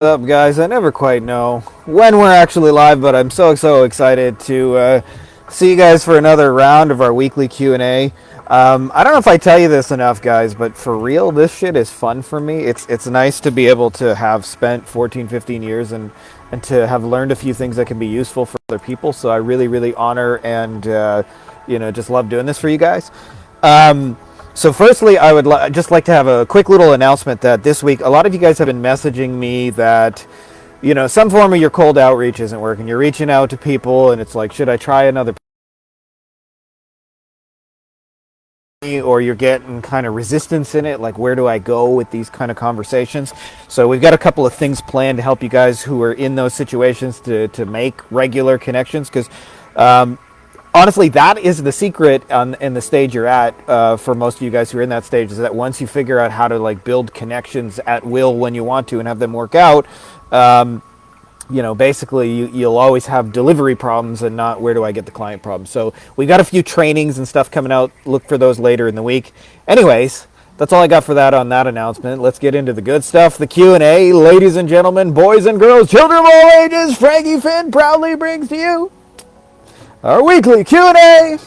What's up, guys? I never quite know when we're actually live, but I'm so excited to see you guys for another round of our weekly Q&A. I don't know if I tell you this enough, guys, but for real, this shit is fun for me. It's nice to be able to have spent 14, 15 years and to have learned a few things that can be useful for other people. So I really honor and just love doing this for you guys. So firstly, I would just like to have a quick little announcement that this week, a lot of you guys have been messaging me that, some form of your cold outreach isn't working. You're reaching out to people and it's like, should I try another, or you're getting kind of resistance in it, like where do I go with these kind of conversations? So we've got a couple of things planned to help you guys who are in those situations to make regular connections, because honestly, that is the secret in the stage you're at. For most of you guys who are in that stage, is that once you figure out how to like build connections at will when you want to and have them work out, basically you'll always have delivery problems and not where do I get the client problems. So we got a few trainings and stuff coming out. Look for those later in the week. Anyways, that's all I got for that on that announcement. Let's get into the good stuff. The Q&A, ladies and gentlemen, boys and girls, children of all ages, Frankie Finn proudly brings to you our weekly Q&A.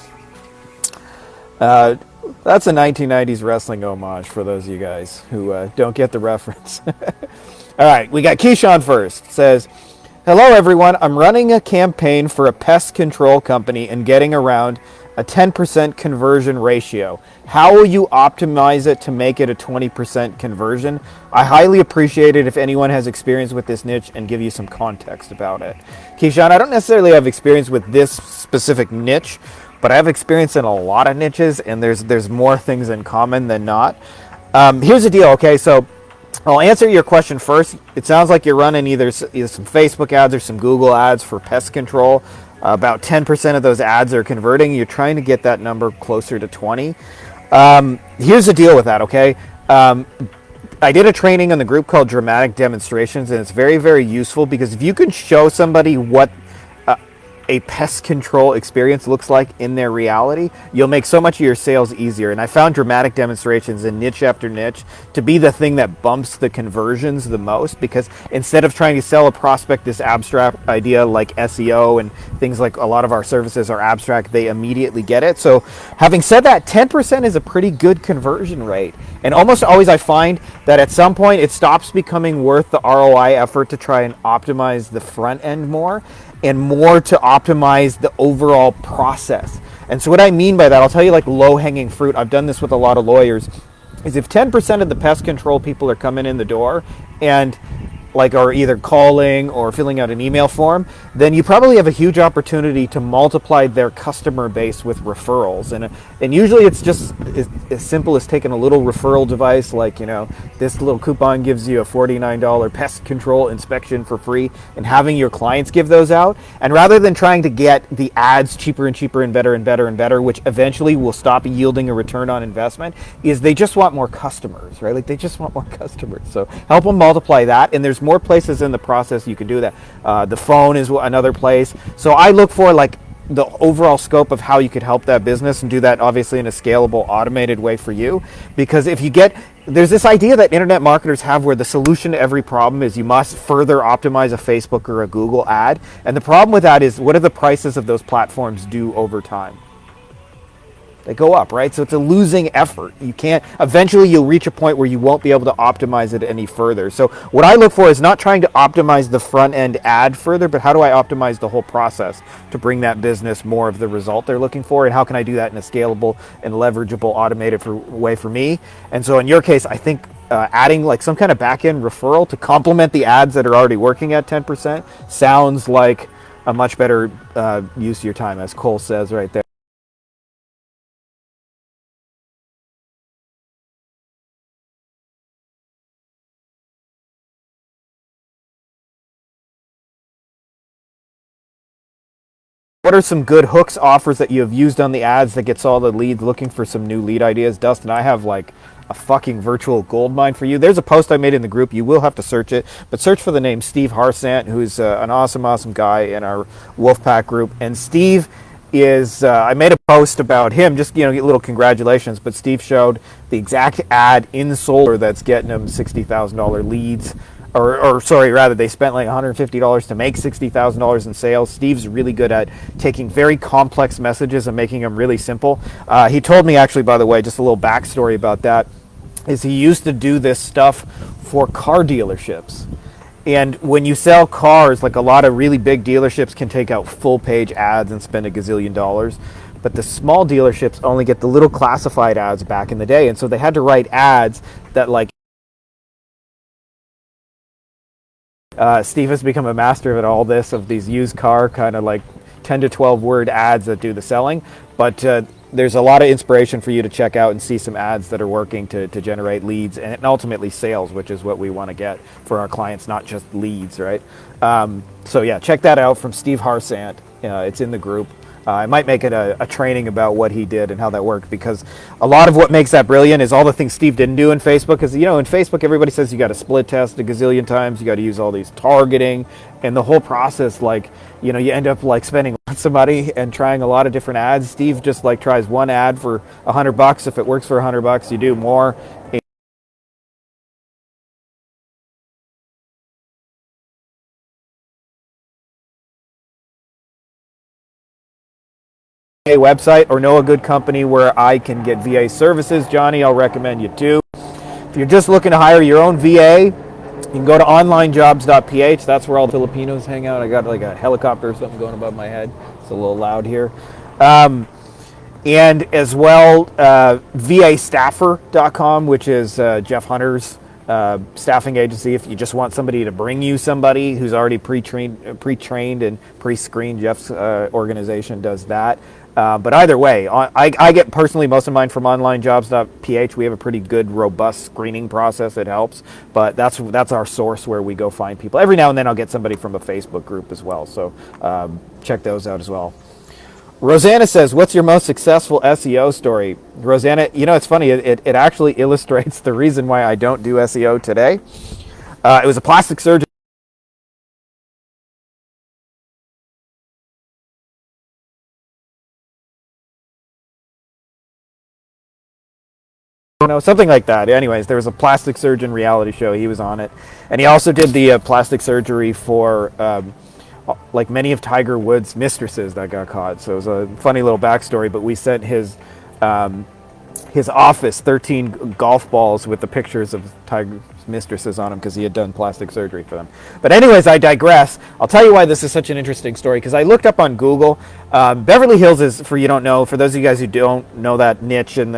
That's a 1990s wrestling homage for those of you guys who don't get the reference. All right, we got Keyshawn first. It says, hello everyone, I'm running a campaign for a pest control company and getting around a 10% conversion ratio. How will you optimize it to make it a 20% conversion? I highly appreciate it if anyone has experience with this niche and give you some context about it. Keyshawn, I don't necessarily have experience with this specific niche, but I have experience in a lot of niches, and there's more things in common than not. Here's the deal, okay? So I'll answer your question first. It sounds like you're running either some Facebook ads or some Google ads for pest control. About 10% of those ads are converting. You're trying to get that number closer to 20. Here's the deal with that, okay? I did a training in the group called Dramatic Demonstrations, and it's very useful because if you can show somebody what a pest control experience looks like in their reality, you'll make so much of your sales easier. And I found dramatic demonstrations in niche after niche to be the thing that bumps the conversions the most, because instead of trying to sell a prospect this abstract idea like SEO and things like a lot of our services are abstract, they immediately get it. So having said that, 10% is a pretty good conversion rate. And almost always I find that at some point it stops becoming worth the ROI effort to try and optimize the front end more, and more to optimize the overall process. And so what I mean by that, I'll tell you like low-hanging fruit. I've done this with a lot of lawyers, is if 10% of the pest control people are coming in the door and like are either calling or filling out an email form, then you probably have a huge opportunity to multiply their customer base with referrals. And usually it's just as simple as taking a little referral device, like, this little coupon gives you a $49 pest control inspection for free, and having your clients give those out. And rather than trying to get the ads cheaper and cheaper and better, which eventually will stop yielding a return on investment, is they just want more customers, right? Like they just want more customers. So help them multiply that. And there's more places in the process you can do that. The phone is another place. So I look for like the overall scope of how you could help that business and do that obviously in a scalable, automated way for you. Because if you there's this idea that internet marketers have where the solution to every problem is you must further optimize a Facebook or a Google ad. And the problem with that is, what do the prices of those platforms do over time? They go up, right? So it's a losing effort. Eventually you'll reach a point where you won't be able to optimize it any further. So what I look for is not trying to optimize the front end ad further, but how do I optimize the whole process to bring that business more of the result they're looking for? And how can I do that in a scalable and leverageable, automated way for me? And so in your case, I think adding like some kind of back-end referral to complement the ads that are already working at 10% sounds like a much better use of your time, as Cole says right there. What are some good hooks, offers that you have used on the ads that gets all the leads looking for some new lead ideas? Dustin, I have like a fucking virtual gold mine for you. There's a post I made in the group. You will have to search it, but search for the name Steve Harsant, who's an awesome guy in our Wolfpack group. And Steve is, I made a post about him, just, get a little congratulations, but Steve showed the exact ad in solar that's getting him $60,000 leads or sorry, rather, they spent like $150 to make $60,000 in sales. Steve's really good at taking very complex messages and making them really simple. He told me, actually, by the way, just a little backstory about that, is he used to do this stuff for car dealerships. And when you sell cars, like a lot of really big dealerships can take out full page ads and spend a gazillion dollars. But the small dealerships only get the little classified ads back in the day. And so they had to write ads that like, Steve has become a master at all this, of these used car kind of like 10 to 12 word ads that do the selling. But there's a lot of inspiration for you to check out and see some ads that are working to generate leads and ultimately sales, which is what we want to get for our clients, not just leads, right? So yeah, check that out from Steve Harsant. It's in the group. I might make it a training about what he did and how that worked, because a lot of what makes that brilliant is all the things Steve didn't do in Facebook. Because, you know, in Facebook, everybody says you got to split test a gazillion times, you got to use all these targeting, and the whole process, like, you know, you end up like spending lots of money and trying a lot of different ads. Steve just like tries one ad for $100. If it works for $100, you do more. A website or know a good company where I can get VA services, Johnny, I'll recommend you too. If you're just looking to hire your own VA, you can go to onlinejobs.ph. That's where all the Filipinos hang out. I got like a helicopter or something going above my head. It's a little loud here. And as well, VAstaffer.com, which is Jeff Hunter's staffing agency. If you just want somebody to bring you somebody who's already pre-trained and pre-screened, Jeff's organization does that. But either way, I get personally most of mine from onlinejobs.ph. We have a pretty good, robust screening process. It helps, but that's our source where we go find people. Every now and then I'll get somebody from a Facebook group as well, so check those out as well. Rosanna says, what's your most successful SEO story? Rosanna, you know, it's funny. It actually illustrates the reason why I don't do SEO today. It was a plastic surgeon. Something like that. Anyways, there was a plastic surgeon reality show. He was on it. And he also did the plastic surgery for like many of Tiger Woods' mistresses that got caught. So it was a funny little backstory, but we sent his office 13 golf balls with the pictures of Tiger's mistresses on them because he had done plastic surgery for them. But anyways, I digress. I'll tell you why this is such an interesting story, because I looked up on Google. Beverly Hills is, for those of you guys who don't know that niche, and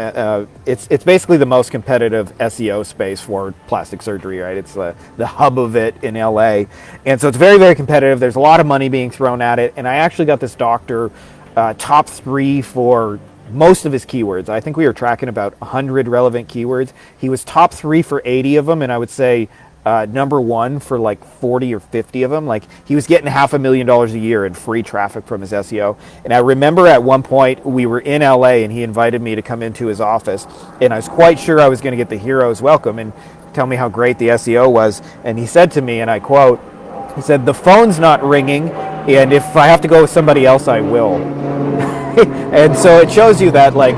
it's basically the most competitive SEO space for plastic surgery, right? It's the hub of it in LA. And so it's very, very competitive. There's a lot of money being thrown at it. And I actually got this doctor top 3 for most of his keywords. I think we were tracking about 100 relevant keywords. He was top 3 for 80 of them, and I would say number 1 for like 40 or 50 of them. Like, he was getting $500,000 a year in free traffic from his SEO. And I remember at one point we were in LA and he invited me to come into his office, and I was quite sure I was going to get the hero's welcome and tell me how great the SEO was. And he said to me, and I quote, he said, "The phone's not ringing, and if I have to go with somebody else, I will." And so it shows you that, like,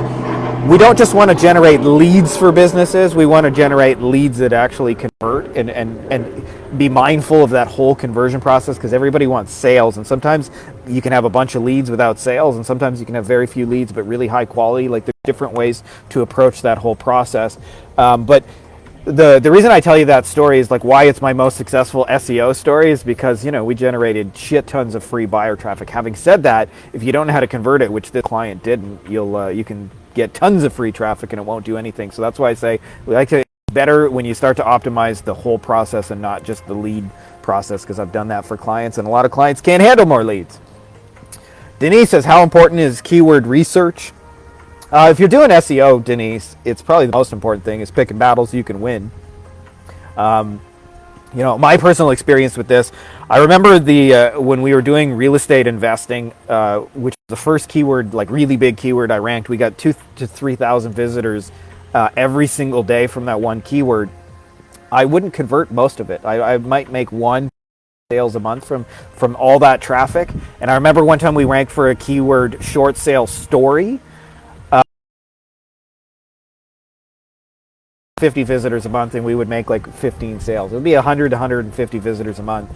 we don't just want to generate leads for businesses. We want to generate leads that actually convert, and be mindful of that whole conversion process, because everybody wants sales. And sometimes you can have a bunch of leads without sales, and sometimes you can have very few leads but really high quality. Like, there's different ways to approach that whole process. But the reason I tell you that story is like why it's my most successful SEO story is because, you know, we generated shit tons of free buyer traffic. Having said that, if you don't know how to convert it, which this client didn't, you can get tons of free traffic and it won't do anything. So that's why I say we like to better when you start to optimize the whole process and not just the lead process, because I've done that for clients and a lot of clients can't handle more leads. Denise says, how important is keyword research? If you're doing SEO, Denise, it's probably the most important thing is picking battles you can win. You know, my personal experience with this, I remember when we were doing real estate investing, which was the first keyword, like really big keyword I ranked, we got 2,000 to 3,000 visitors every single day from that one keyword. I wouldn't convert most of it. I might make 1 sales a month from all that traffic. And I remember one time we ranked for a keyword short sale story. 50 visitors a month and we would make like 15 sales. It would be 100 to 150 visitors a month.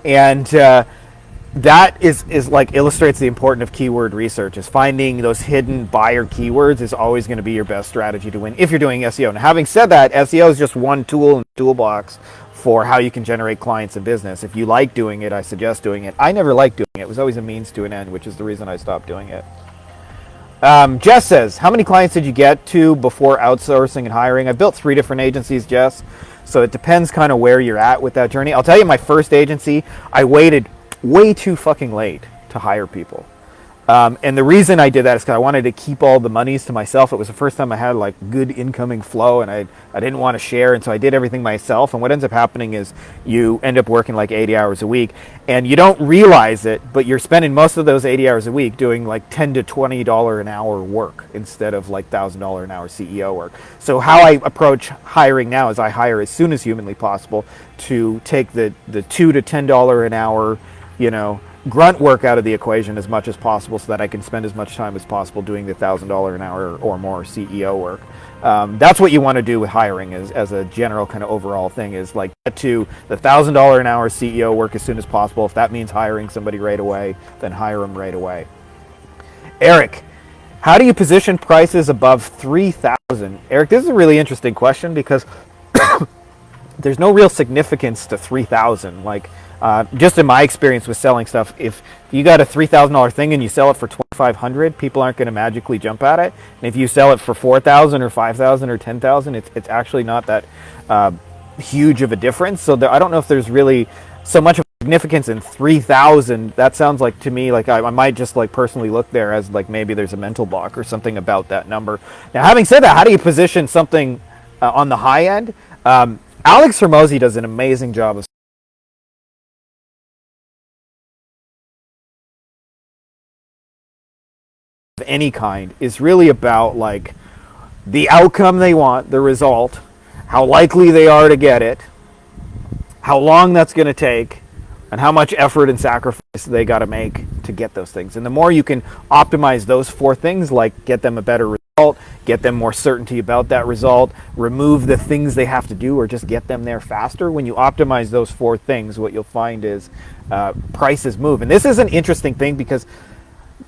And that is like illustrates the importance of keyword research. Is finding those hidden buyer keywords is always going to be your best strategy to win if you're doing SEO. Now, having said that, SEO is just one tool in the toolbox for how you can generate clients and business. If you like doing it, I suggest doing it. I never liked doing it. It was always a means to an end, which is the reason I stopped doing it. Jess says, how many clients did you get to before outsourcing and hiring? I built 3 different agencies, Jess. So it depends kind of where you're at with that journey. I'll tell you, my first agency, I waited way too fucking late to hire people. And the reason I did that is because I wanted to keep all the monies to myself. It was the first time I had like good incoming flow, and I didn't want to share, and so I did everything myself. And what ends up happening is you end up working like 80 hours a week, and you don't realize it, but you're spending most of those 80 hours a week doing like $10 to $20 an hour work instead of like $1,000 an hour CEO work. So how I approach hiring now is I hire as soon as humanly possible to take the $2 to $10 an hour, grunt work out of the equation as much as possible, so that I can spend as much time as possible doing the $1,000 an hour or more CEO work. That's what you want to do with hiring as a general kind of overall thing, is like get to the $1,000 an hour CEO work as soon as possible. If that means hiring somebody right away, then hire them right away. Eric, how do you position prices above 3,000? Eric, this is a really interesting question because there's no real significance to 3,000. Like, just in my experience with selling stuff, if you got a $3,000 thing and you sell it for $2,500, people aren't going to magically jump at it. And if you sell it for $4,000 or $5,000 or $10,000, it's actually not that huge of a difference. So I don't know if there's really so much of a significance in 3,000. That sounds like to me like I might just like personally look there as like maybe there's a mental block or something about that number. Now, having said that, how do you position something on the high end? Alex Hormozi does an amazing job of any kind. Is really about like the outcome they want, the result, how likely they are to get it, how long that's going to take, and how much effort and sacrifice they got to make to get those things. And the more you can optimize those 4 things, like get them a better result, get them more certainty about that result, remove the things they have to do, or just get them there faster. When you optimize those 4 things, what you'll find is prices move. And this is an interesting thing because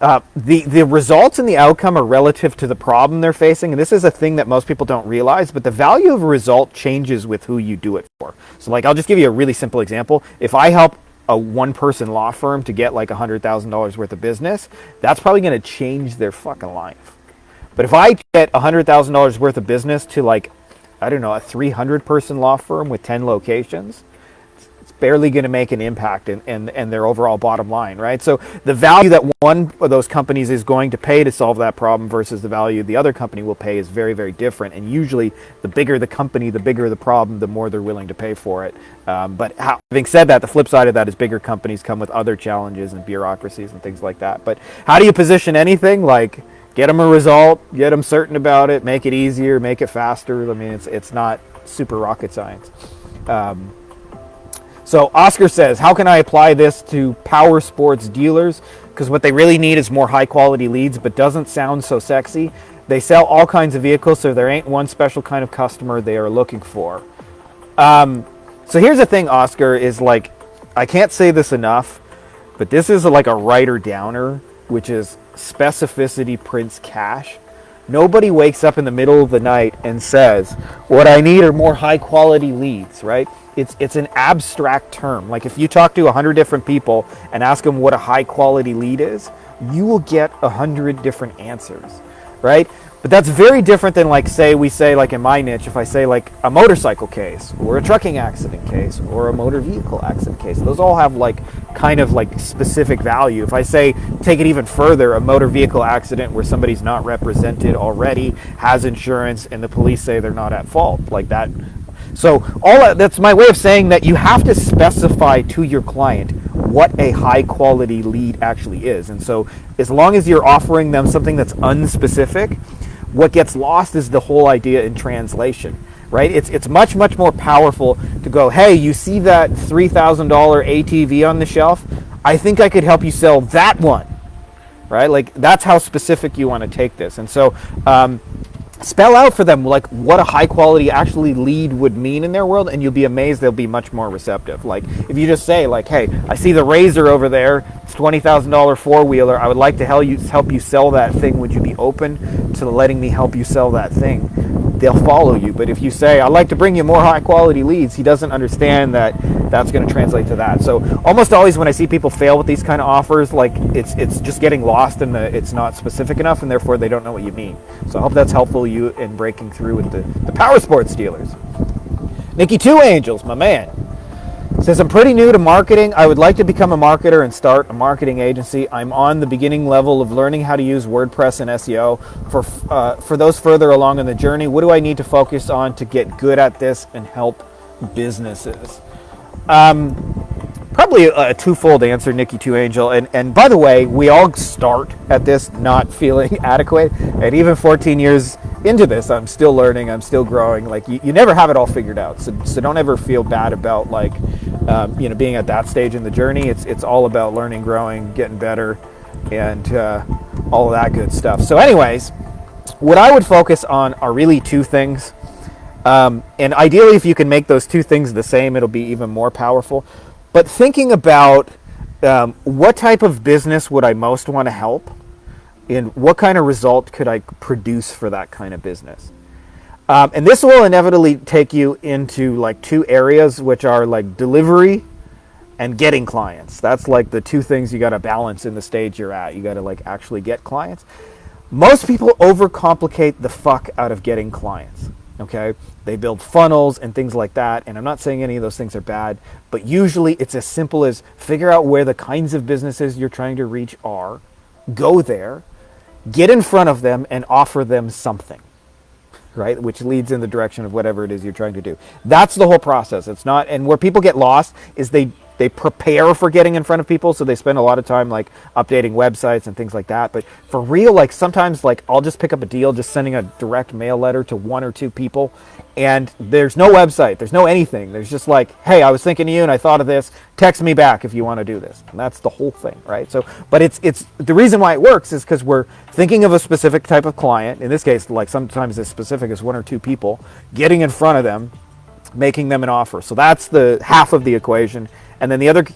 the results and the outcome are relative to the problem they're facing, and this is a thing that most people don't realize, but the value of a result changes with who you do it for. So like, I'll just give you a really simple example. If I help a one-person law firm to get like $100,000 worth of business, that's probably going to change their fucking life. But if I get $100,000 worth of business to like, I don't know, a 300-person law firm with 10 locations, barely going to make an impact in their overall bottom line, right? So the value that one of those companies is going to pay to solve that problem versus the value the other company will pay is very, very different. And usually the bigger the company, the bigger the problem, the more they're willing to pay for it. But having said that, the flip side of that is bigger companies come with other challenges and bureaucracies and things like that. But how do you position anything? Like, get them a result, get them certain about it, make it easier, make it faster. I mean, it's not super rocket science. So Oscar says, how can I apply this to Powersports Dealers? Because what they really need is more high quality leads, but doesn't sound so sexy. They sell all kinds of vehicles, so there ain't one special kind of customer they are looking for. So here's the thing, Oscar, is like, I can't say this enough, but this is like a writer downer, which is specificity prints cash. Nobody wakes up in the middle of the night and says, what I need are more high quality leads, right? It's an abstract term. Like if you talk to 100 different people and ask them what a high quality lead is, you will get 100 different answers, right? But that's very different than like we say like in my niche, if I say like a motorcycle case or a trucking accident case or a motor vehicle accident case, those all have like kind of like specific value. If I say, take it even further, a motor vehicle accident where somebody's not represented already, has insurance, and the police say they're not at fault, like that. So that's my way of saying that you have to specify to your client what a high quality lead actually is. And so as long as you're offering them something that's unspecific, what gets lost is the whole idea in translation, right? It's much, much more powerful to go, hey, you see that $3,000 ATV on the shelf? I think I could help you sell that one, right? Like that's how specific you want to take this. And so spell out for them like what a high quality actually lead would mean in their world, and you'll be amazed they'll be much more receptive. Like if you just say like, hey, I see the Razor over there, it's $20,000 four-wheeler, I would like to help you sell that thing, would you be open to letting me help you sell that thing? They'll follow you. But if you say, I'd like to bring you more high quality leads, he doesn't understand that that's going to translate to that. So almost always when I see people fail with these kind of offers, like it's just getting lost in it's not specific enough, and therefore they don't know what you mean. So I hope that's helpful you in breaking through with the Powersports Dealers. Nikki Two Angels, my man, says, I'm pretty new to marketing. I would like to become a marketer and start a marketing agency. I'm on the beginning level of learning how to use WordPress and SEO. For those further along in the journey, what do I need to focus on to get good at this and help businesses? Probably a twofold answer, Nikki Two Angel. And by the way, we all start at this not feeling adequate. And even 14 years into this, I'm still learning, I'm still growing. Like you never have it all figured out. So don't ever feel bad about like, being at that stage in the journey. It's all about learning, growing, getting better, and all of that good stuff. So anyways, what I would focus on are really two things. And ideally, if you can make those two things the same, it'll be even more powerful. But thinking about what type of business would I most want to help, and what kind of result could I produce for that kind of business? And this will inevitably take you into like two areas, which are like delivery and getting clients. That's like the two things you got to balance in the stage you're at. You got to like actually get clients. Most people overcomplicate the fuck out of getting clients. Okay, they build funnels and things like that, and I'm not saying any of those things are bad, but usually it's as simple as figure out where the kinds of businesses you're trying to reach are, go there, get in front of them, and offer them something, right? Which leads in the direction of whatever it is you're trying to do. That's the whole process. It's not, and where people get lost is they prepare for getting in front of people, so they spend a lot of time like updating websites and things like that. But for real, like sometimes like I'll just pick up a deal just sending a direct mail letter to one or two people, and there's no website, there's no anything. There's just like, hey, I was thinking of you and I thought of this, text me back if you want to do this. And that's the whole thing, right? So, but it's the reason why it works is because we're thinking of a specific type of client. In this case, like sometimes as specific as one or two people, getting in front of them, making them an offer. So that's the half of the equation. And then the other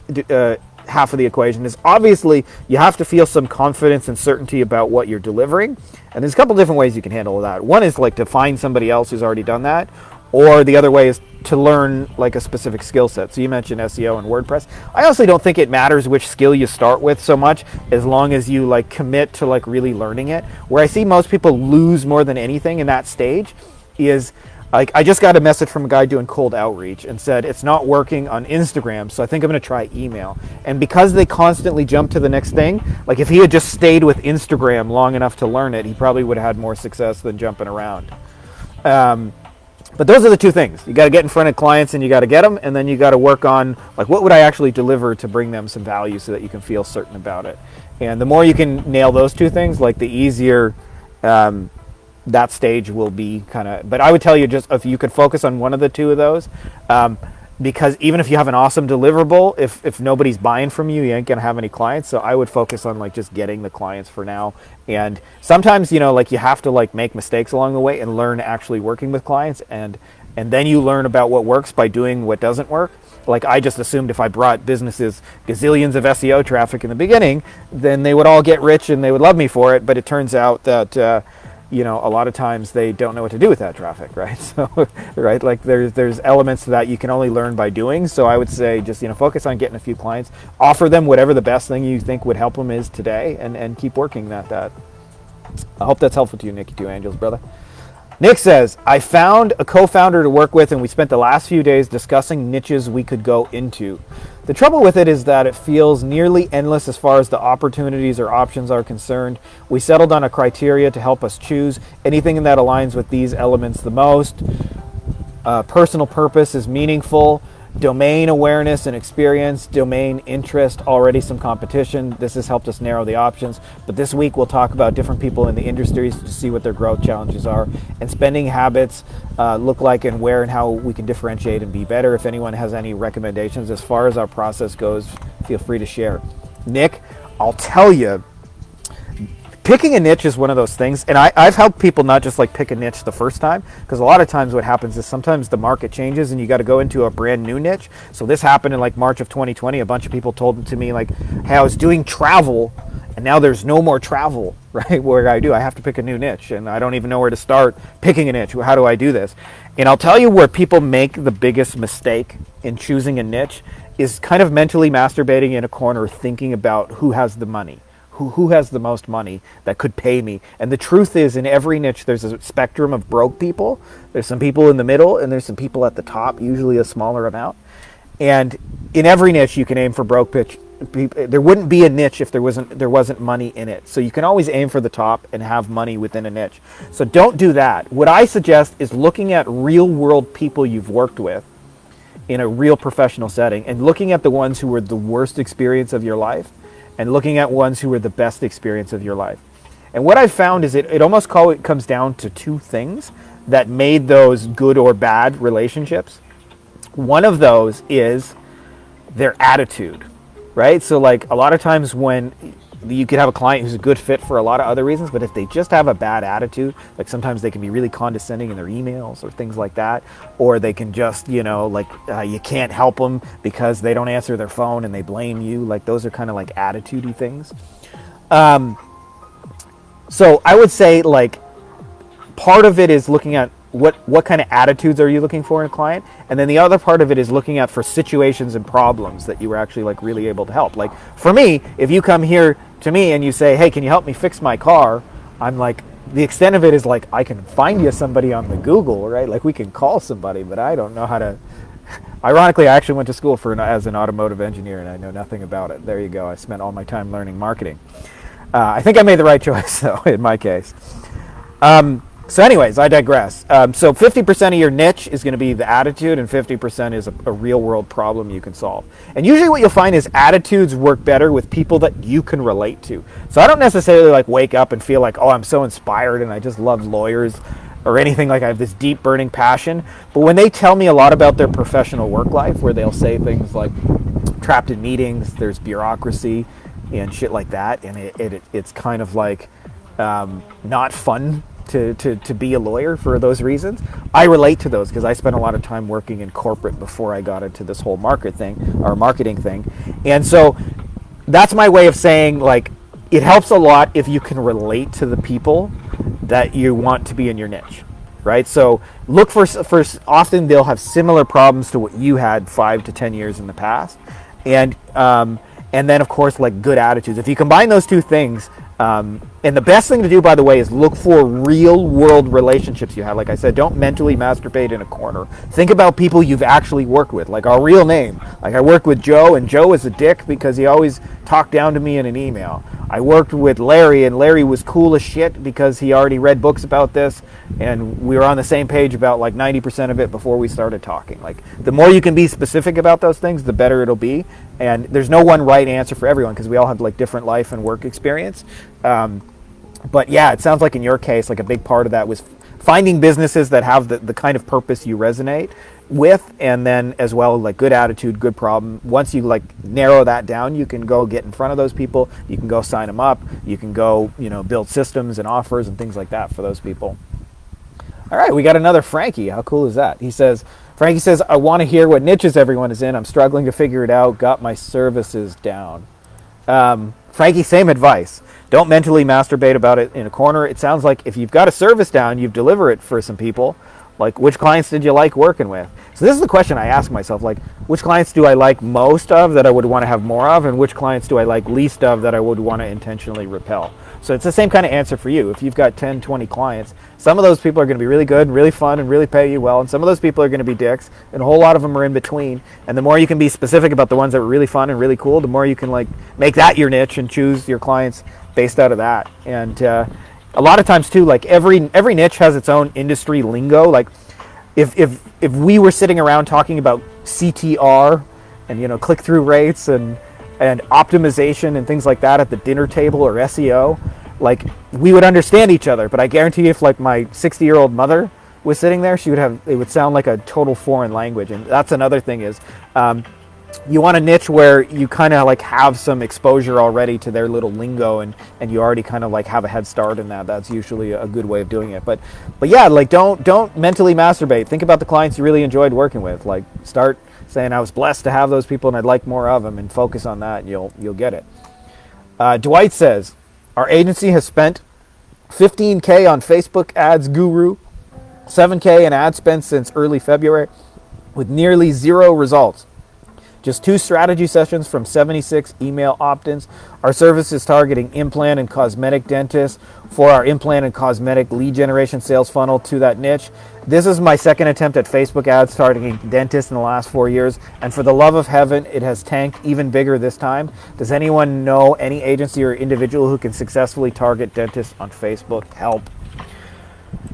half of the equation is obviously you have to feel some confidence and certainty about what you're delivering. And there's a couple different ways you can handle that. One is like to find somebody else who's already done that. Or the other way is to learn like a specific skill set. So you mentioned SEO and WordPress. I honestly don't think it matters which skill you start with so much, as long as you like commit to like really learning it. Where I see most people lose more than anything in that stage is, like, I just got a message from a guy doing cold outreach and said it's not working on Instagram, so I think I'm going to try email. And because they constantly jump to the next thing, like if he had just stayed with Instagram long enough to learn it, he probably would have had more success than jumping around. But those are the two things. You got to get in front of clients and you got to get them, and then you got to work on like what would I actually deliver to bring them some value so that you can feel certain about it. And the more you can nail those two things, like the easier that stage will be kind of, but I would tell you just if you could focus on one of the two of those, because even if you have an awesome deliverable, if nobody's buying from you, you ain't gonna have any clients. So I would focus on like just getting the clients for now. And sometimes, like you have to like make mistakes along the way and learn actually working with clients, and then you learn about what works by doing what doesn't work. Like I just assumed if I brought businesses gazillions of SEO traffic in the beginning, then they would all get rich and they would love me for it. But it turns out that a lot of times they don't know what to do with that traffic, right? So, right, like there's elements to that you can only learn by doing. So I would say just, focus on getting a few clients, offer them whatever the best thing you think would help them is today, and keep working that. I hope that's helpful to you, Nikki Two Angels, brother. Nick says, I found a co-founder to work with, and we spent the last few days discussing niches we could go into. The trouble with it is that it feels nearly endless as far as the opportunities or options are concerned. We settled on a criteria to help us choose anything that aligns with these elements the most. Personal purpose is meaningful. Domain awareness and experience, domain interest, already some competition. This has helped us narrow the options. But this week we'll talk about different people in the industries to see what their growth challenges are and spending habits look like, and where and how we can differentiate and be better. If anyone has any recommendations as far as our process goes, feel free to share. Nick, I'll tell you, picking a niche is one of those things, and I've helped people not just like pick a niche the first time, because a lot of times what happens is sometimes the market changes and you got to go into a brand new niche. So this happened in like March of 2020. A bunch of people told to me like, hey, I was doing travel and now there's no more travel, right? What do I have to pick a new niche, and I don't even know where to start picking a niche. How do I do this? And I'll tell you where people make the biggest mistake in choosing a niche is kind of mentally masturbating in a corner, thinking about who has the money. Who has the most money that could pay me. And the truth is, in every niche there's a spectrum of broke people. There's some people in the middle and there's some people at the top, usually a smaller amount. And in every niche you can aim for broke pitch. There wouldn't be a niche if there wasn't money in it. So you can always aim for the top and have money within a niche. So don't do that. What I suggest is looking at real world people you've worked with in a real professional setting and looking at the ones who were the worst experience of your life and looking at ones who were the best experience of your life. And what I've found is it almost comes down to two things that made those good or bad relationships. One of those is their attitude, right? So like a lot of times when you could have a client who's a good fit for a lot of other reasons, but if they just have a bad attitude, like sometimes they can be really condescending in their emails or things like that, or they can just, you can't help them because they don't answer their phone and they blame you. Like those are kind of like attitude-y things. So I would say like part of it is looking at what kind of attitudes are you looking for in a client, and then the other part of it is looking at for situations and problems that you were actually like really able to help. Like for me, if you come here to me and you say, hey, can you help me fix my car? I'm like, the extent of it is like, I can find you somebody on the Google, right? Like we can call somebody, but I don't know how to. Ironically, I actually went to school as an automotive engineer and I know nothing about it. There you go. I spent all my time learning marketing. I think I made the right choice though in my case. So anyways, I digress. So 50% of your niche is going to be the attitude and 50% is a real world problem you can solve. And usually what you'll find is attitudes work better with people that you can relate to. So I don't necessarily like wake up and feel like, oh, I'm so inspired and I just love lawyers or anything, like I have this deep burning passion. But when they tell me a lot about their professional work life, where they'll say things like trapped in meetings, there's bureaucracy and shit like that, and it's kind of like not fun to be a lawyer for those reasons. I relate to those because I spent a lot of time working in corporate before I got into this whole marketing thing. And so that's my way of saying like it helps a lot if you can relate to the people that you want to be in your niche, right? So look for often they'll have similar problems to what you had 5 to 10 years in the past. And then of course like good attitudes. If you combine those two things, and the best thing to do, by the way, is look for real world relationships you have. Like I said, don't mentally masturbate in a corner. Think about people you've actually worked with, like our real name. Like I worked with Joe, and Joe is a dick because he always talked down to me in an email. I worked with Larry, and Larry was cool as shit because he already read books about this, and we were on the same page about like 90% of it before we started talking. Like the more you can be specific about those things, the better it'll be. And there's no one right answer for everyone because we all have like different life and work experience. But yeah, it sounds like in your case, like a big part of that was finding businesses that have the kind of purpose you resonate with, and then as well like good attitude, good problem. Once you like narrow that down, you can go get in front of those people. You can go sign them up. You can go, build systems and offers and things like that for those people. All right, we got another Frankie. How cool is that? Frankie says, I want to hear what niches everyone is in. I'm struggling to figure it out. Got my services down. Frankie, same advice. Don't mentally masturbate about it in a corner. It sounds like if you've got a service down, you've delivered it for some people. Like, which clients did you like working with? So this is the question I ask myself, like, which clients do I like most of that I would want to have more of, and which clients do I like least of that I would want to intentionally repel? So it's the same kind of answer for you. If you've got 10, 20 clients, some of those people are going to be really good and really fun and really pay you well, and some of those people are going to be dicks, and a whole lot of them are in between. And the more you can be specific about the ones that are really fun and really cool, the more you can like make that your niche and choose your clients based out of that. And a lot of times too, like every niche has its own industry lingo. Like if we were sitting around talking about CTR and click-through rates and optimization and things like that at the dinner table, or SEO, like we would understand each other. But I guarantee you, if like my 60-year-old mother was sitting there, it would sound like a total foreign language. And that's another thing is you want a niche where you kind of like have some exposure already to their little lingo, and you already kind of like have a head start in that. That's usually a good way of doing it. But yeah, like don't mentally masturbate. Think about the clients you really enjoyed working with. Like start saying I was blessed to have those people and I'd like more of them, and focus on that, and you'll get it. Dwight says our agency has spent $15K on Facebook ads guru, $7K in ad spend since early February, with nearly zero results. Just 2 strategy sessions from 76 email opt-ins. Our service is targeting implant and cosmetic dentists for our implant and cosmetic lead generation sales funnel to that niche. This is my second attempt at Facebook ads targeting dentists in the last 4 years, and for the love of heaven, it has tanked even bigger this time. Does anyone know any agency or individual who can successfully target dentists on Facebook? Help.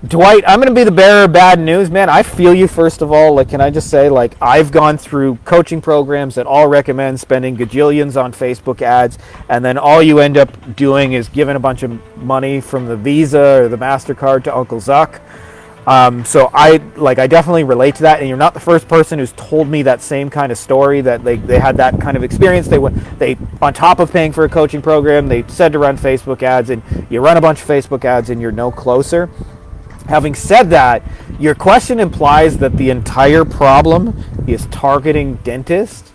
Dwight, I'm going to be the bearer of bad news, man. I feel you, first of all. Like, can I just say, like, I've gone through coaching programs that all recommend spending gajillions on Facebook ads, and then all you end up doing is giving a bunch of money from the Visa or the MasterCard to Uncle Zuck. So I definitely relate to that, and you're not the first person who's told me that same kind of story, that they had that kind of experience. They on top of paying for a coaching program, they said to run Facebook ads, and you run a bunch of Facebook ads and you're no closer. Having said that, your question implies that the entire problem is targeting dentists.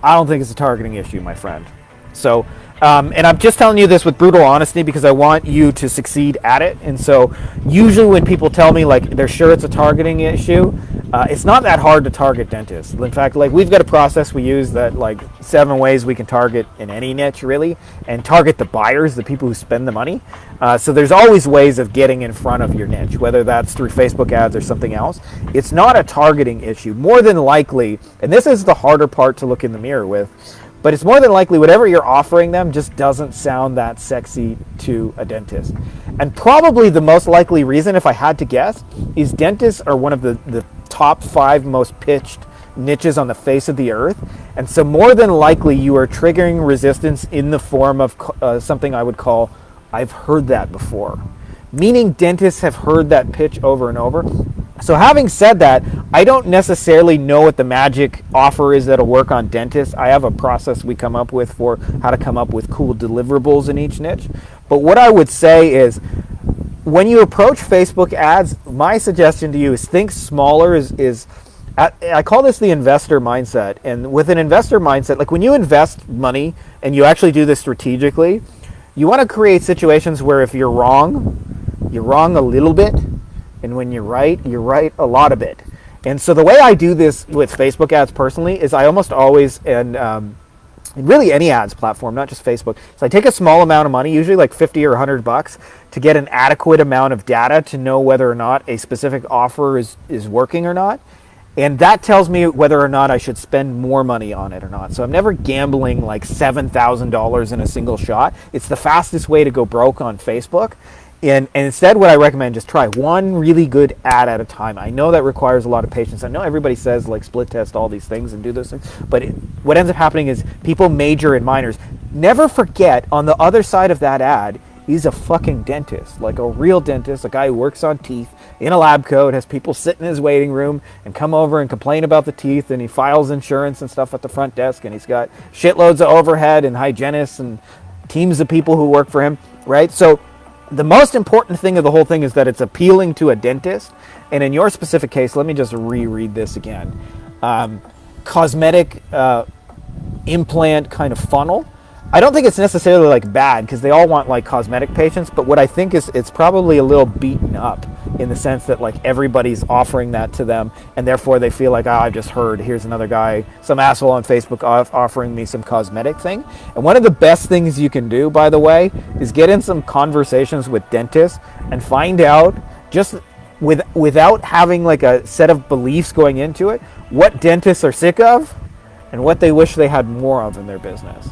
I don't think it's a targeting issue, my friend. So, and I'm just telling you this with brutal honesty because I want you to succeed at it. And so usually when people tell me like they're sure it's a targeting issue, it's not that hard to target dentists. In fact, like we've got a process we use that like 7 ways we can target in any niche really, and target the buyers, the people who spend the money. So there's always ways of getting in front of your niche, whether that's through Facebook ads or something else. It's not a targeting issue. More than likely, and this is the harder part to look in the mirror with, but it's more than likely whatever you're offering them just doesn't sound that sexy to a dentist. And probably the most likely reason, if I had to guess, is dentists are one of the top 5 most pitched niches on the face of the earth. And so more than likely you are triggering resistance in the form of something I would call, I've heard that before. Meaning dentists have heard that pitch over and over. So having said that, I don't necessarily know what the magic offer is that'll work on dentists. I have a process we come up with for how to come up with cool deliverables in each niche. But what I would say is, when you approach Facebook ads, my suggestion to you is think smaller. I call this the investor mindset. And with an investor mindset, like when you invest money and you actually do this strategically, you want to create situations where if you're wrong a little bit. And when you're right a lot of it. And so the way I do this with Facebook ads personally is I almost always, and really any ads platform, not just Facebook, so I take a small amount of money, usually like 50 or $100, to get an adequate amount of data to know whether or not a specific offer is working or not. And that tells me whether or not I should spend more money on it or not. So I'm never gambling like $7,000 in a single shot. It's the fastest way to go broke on Facebook. And instead, what I recommend, just try one really good ad at a time. I know that requires a lot of patience. I know everybody says like split test all these things and do those things, but what ends up happening is people major in minors. Never forget, on the other side of that ad is a fucking dentist, like a real dentist, a guy who works on teeth in a lab coat, has people sit in his waiting room and come over and complain about the teeth, and he files insurance and stuff at the front desk, and he's got shitloads of overhead and hygienists and teams of people who work for him, right? So the most important thing of the whole thing is that it's appealing to a dentist. And in your specific case, let me just reread this again. Cosmetic implant kind of funnel. I don't think it's necessarily like bad because they all want like cosmetic patients, but what I think is it's probably a little beaten up in the sense that like everybody's offering that to them, and therefore they feel like, oh, I've just heard, here's another guy, some asshole on Facebook offering me some cosmetic thing. And one of the best things you can do, by the way, is get in some conversations with dentists and find out, just without having like a set of beliefs going into it, what dentists are sick of and what they wish they had more of in their business.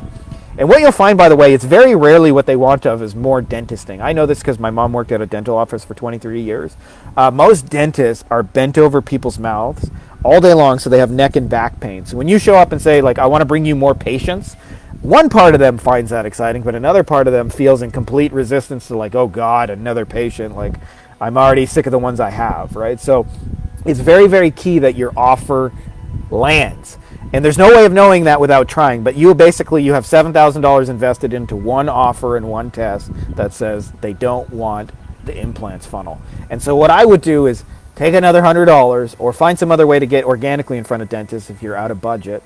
And what you'll find, by the way, it's very rarely what they want of is more dentisting. I know this because my mom worked at a dental office for 23 years. Most dentists are bent over people's mouths all day long, so they have neck and back pain. So when you show up and say, like, I want to bring you more patients, one part of them finds that exciting, but another part of them feels in complete resistance to, like, oh, God, another patient. Like, I'm already sick of the ones I have, right? So it's very, very key that your offer lands. And there's no way of knowing that without trying, but you have $7,000 invested into one offer and one test that says they don't want the implants funnel. And so what I would do is take another $100 or find some other way to get organically in front of dentists if you're out of budget,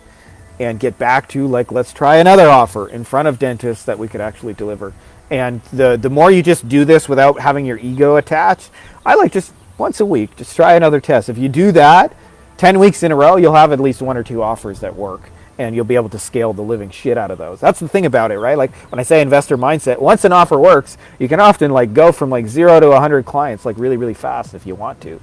and get back to, like, let's try another offer in front of dentists that we could actually deliver. And the more you just do this without having your ego attached, I like just once a week, just try another test. If you do that 10 weeks in a row, you'll have at least 1 or 2 offers that work, and you'll be able to scale the living shit out of those. That's the thing about it, right? Like when I say investor mindset, once an offer works, you can often like go from like 0 to 100 clients like really, really fast if you want to.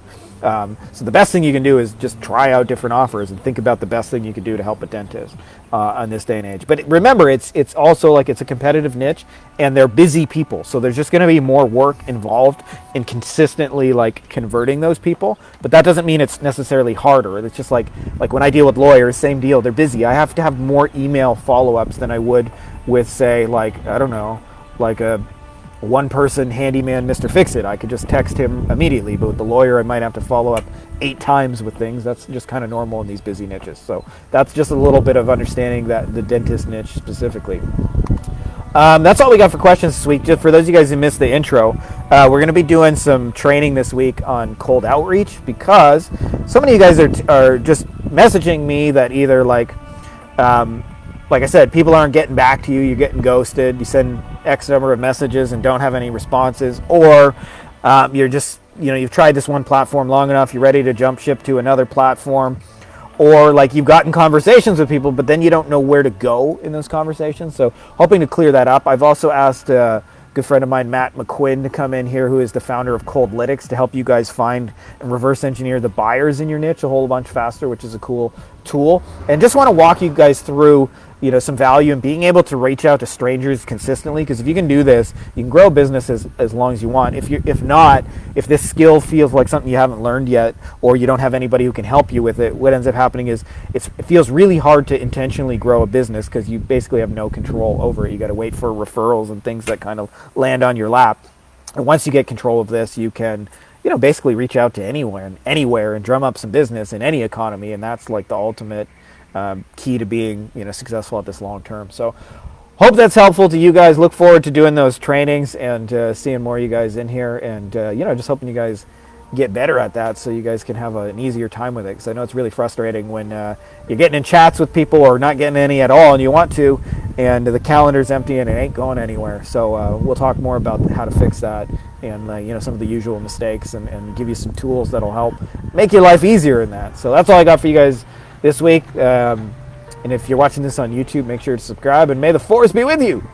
So the best thing you can do is just try out different offers and think about the best thing you can do to help a dentist on this day and age. But remember, it's also like it's a competitive niche, and they're busy people. So there's just going to be more work involved in consistently like converting those people. But that doesn't mean it's necessarily harder. It's just like when I deal with lawyers, same deal. They're busy. I have to have more email follow-ups than I would with, say, like, I don't know, like a one-person handyman, Mr. Fix-It. I could just text him immediately, but with the lawyer, I might have to follow up 8 times with things. That's just kind of normal in these busy niches. So that's just a little bit of understanding that the dentist niche specifically. That's all we got for questions this week. Just for those of you guys who missed the intro, we're going to be doing some training this week on cold outreach, because so many of you guys are just messaging me that either like I said, people aren't getting back to you, you're getting ghosted, you send X number of messages and don't have any responses, or you're just, you've tried this one platform long enough, you're ready to jump ship to another platform, or like you've gotten conversations with people, but then you don't know where to go in those conversations. So hoping to clear that up. I've also asked a good friend of mine, Matt McQuinn, to come in here, who is the founder of Coldlytics, to help you guys find and reverse engineer the buyers in your niche a whole bunch faster, which is a cool tool. And just want to walk you guys through some value in being able to reach out to strangers consistently, because if you can do this, you can grow a business as long as you want. If this skill feels like something you haven't learned yet, or you don't have anybody who can help you with it, what ends up happening is it feels really hard to intentionally grow a business, because you basically have no control over it. You got to wait for referrals and things that kind of land on your lap. And once you get control of this, you can basically reach out to anywhere and drum up some business in any economy, and that's like the ultimate key to being successful at this long term. So hope that's helpful to you guys. Look forward to doing those trainings and seeing more of you guys in here, and just hoping you guys get better at that so you guys can have an easier time with it, because I know it's really frustrating when you're getting in chats with people or not getting any at all and you want to, and the calendar's empty and it ain't going anywhere. So we'll talk more about how to fix that, and some of the usual mistakes, and give you some tools that'll help make your life easier in that. So that's all I got for you guys this week. And if you're watching this on YouTube, make sure to subscribe, and may the force be with you.